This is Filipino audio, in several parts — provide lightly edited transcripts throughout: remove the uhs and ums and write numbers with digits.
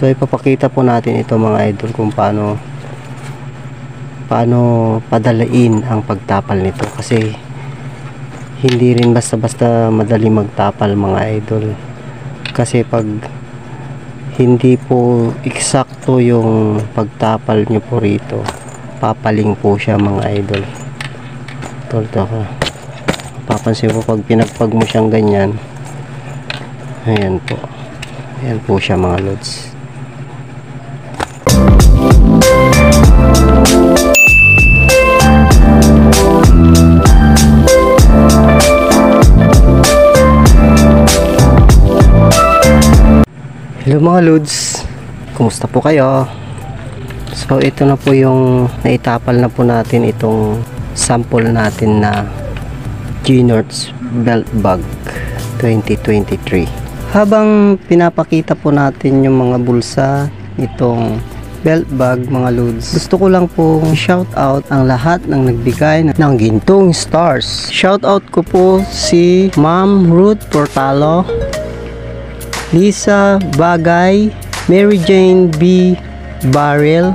So ipapakita po natin ito mga idol kung paano padalain ang pagtapal nito, kasi hindi rin basta-basta madali magtapal mga idol. Kasi pag hindi po eksakto yung pagtapal nyo po rito, papaling po siya mga idol. Ito papansin po pag pinagpag mo siyang ganyan, ayan po siya mga lods. Hello mga lods, kumusta po kayo? So ito na po yung naitapal na po natin itong sample natin na G-North belt bag 2023. Habang pinapakita po natin yung mga bulsa itong belt bag mga lods, gusto ko lang po shout out ang lahat ng nagbigay ng gintong stars. Shout out ko po si Ma'am Ruth Portalo, Lisa Bagay, Mary Jane B. Barrel,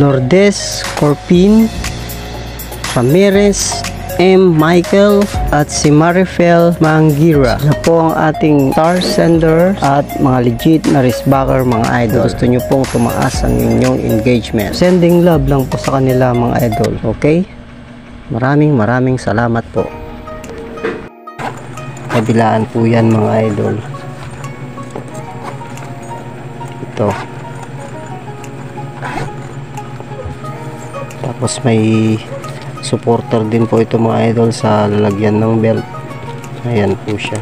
Lourdes Corpin, Ramirez M. Michael, at si Marifel Mangira na po ang ating star sender at mga legit na wristbacker mga idol. Gusto nyo pong tumaas ang inyong engagement, sending love lang po sa kanila mga idol. Okay? Maraming salamat po. Kabilaan po yan mga idol. Ito. Tapos may supporter din po ito mga idol sa lalagyan ng belt. Ayan po siya.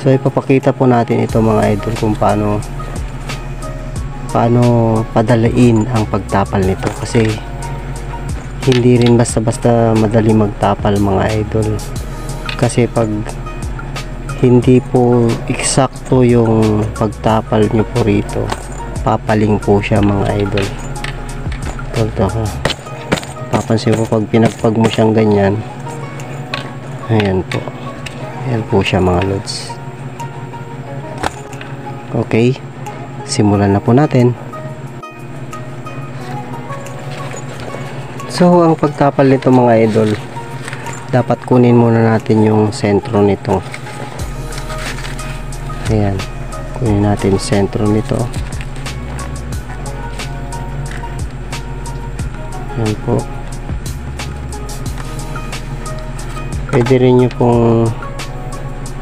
So ipapakita po natin ito mga idol kung paano padalain ang pagtapal nito, kasi hindi rin basta-basta madali magtapal mga idol. Kasi pag hindi po eksakto yung pagtapal nyo po rito, papaling po siya mga idol. Ito papansin po pag pinagpag mo siyang ganyan, ayan po siya mga lods. Okay, simulan na po natin. So ang pagtapal nito mga idol, dapat kunin muna natin yung sentro nito. Ayan, kunin natin sentro nito. Ayan po. Pwede rin nyo pong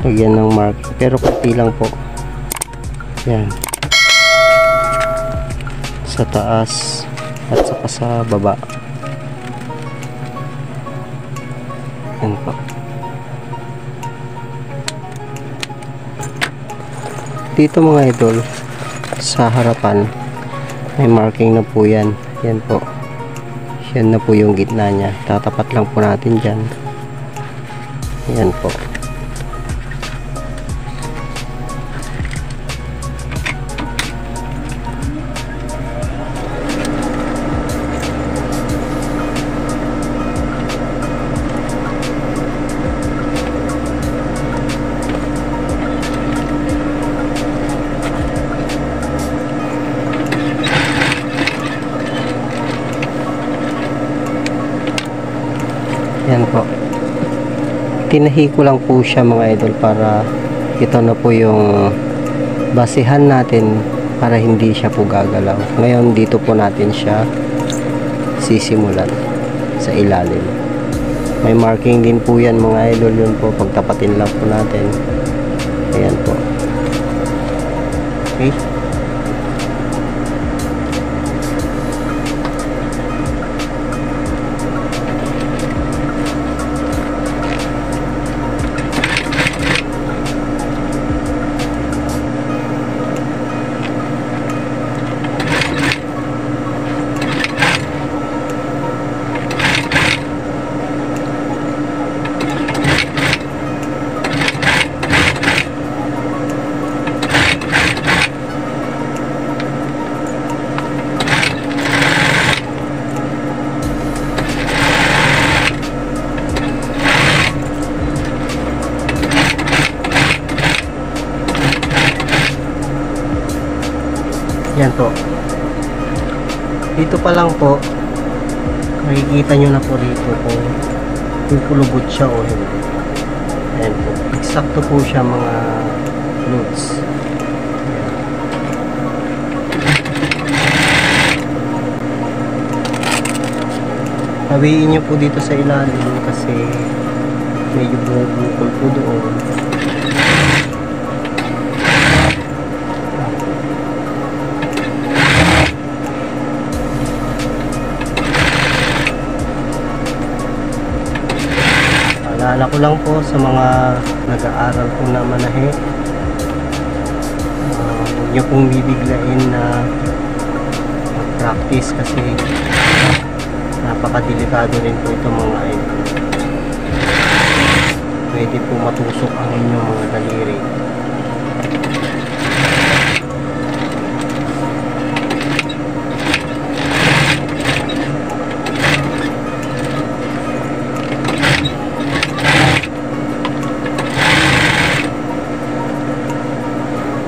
lagyan ng mark, pero kunti lang po. Ayan, sa taas at saka sa baba. Ayan po. Dito mga idol, sa harapan may marking na po yan. Yan po, yan na po yung gitna nya. Tatapat lang po natin dyan. Yan po. Yan po. Tinahi ko lang po siya mga idol para ito na po yung basihan natin para hindi siya po gagalaw. Ngayon dito po natin siya sisimulan sa ilalim. May marking din po yan mga idol, yun po pagtapatin lang po natin. Ayan po. Okay. Yan po. Dito pa lang po, makikita nyo na po rito kung pupulubot siya o hindi. Ayan po. Eksakto po siya mga loads. Hawiin nyo po dito sa ilalim kasi medyo bumubukol po doon. Alala ko lang po sa mga nag-aaral po na manahe, huwag nyo pong bibiglain na mag-practice kasi napakadelikado rin po ito mga idol. Pwede po matusok ang inyong mga daliri.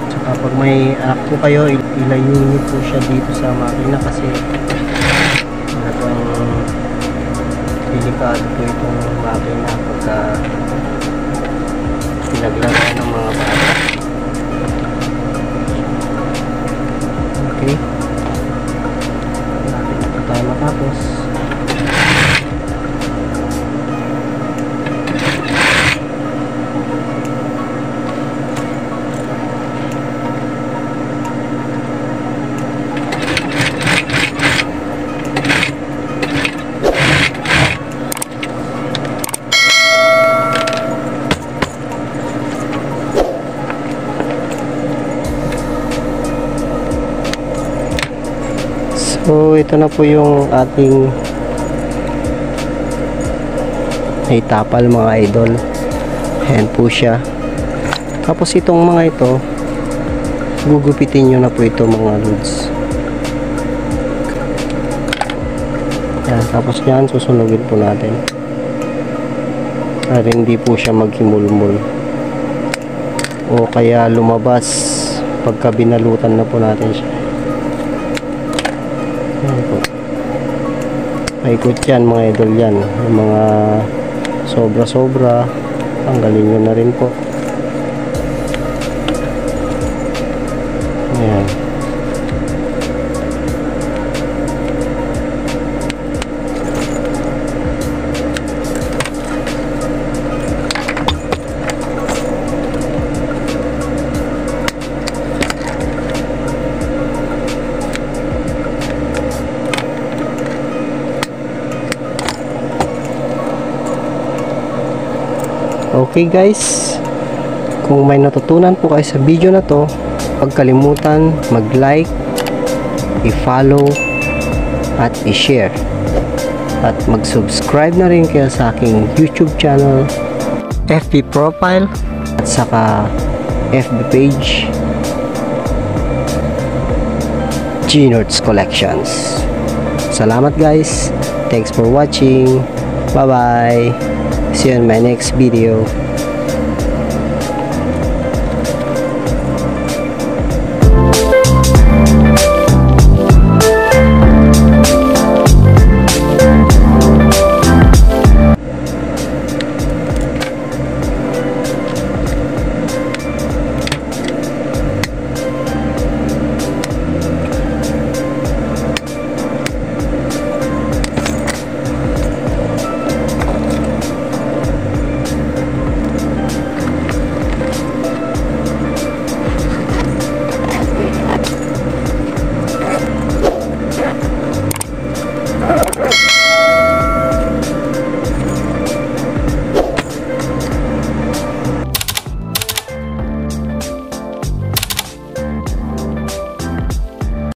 Tsaka pag may anak po kayo, ilayo niyo po siya dito sa makina kasi delikado po itong makina pagka pinaglaro ng mga bata. Okay, natin na po tayo matapos. So ito na po yung ating naitapal mga idol. Ayan po siya. Tapos itong mga ito, gugupitin nyo na po ito mga loads. Ayan, tapos yan susunugin po natin para hindi po siya maghimulmul o kaya lumabas pagka binalutan na po natin siya. Ayan po. Paikot yan mga idol yan. Yung mga sobra-sobra, tanggalin nyo na rin po. Ayan. Okay guys, kung may natutunan po kayo sa video na to, huwag kalimutan mag-like, i-follow at i-share at mag-subscribe na rin kayo sa aking YouTube channel, FB profile at saka FB page, G-Nerds Collections. Salamat guys, thanks for watching, bye bye, see you in my next video.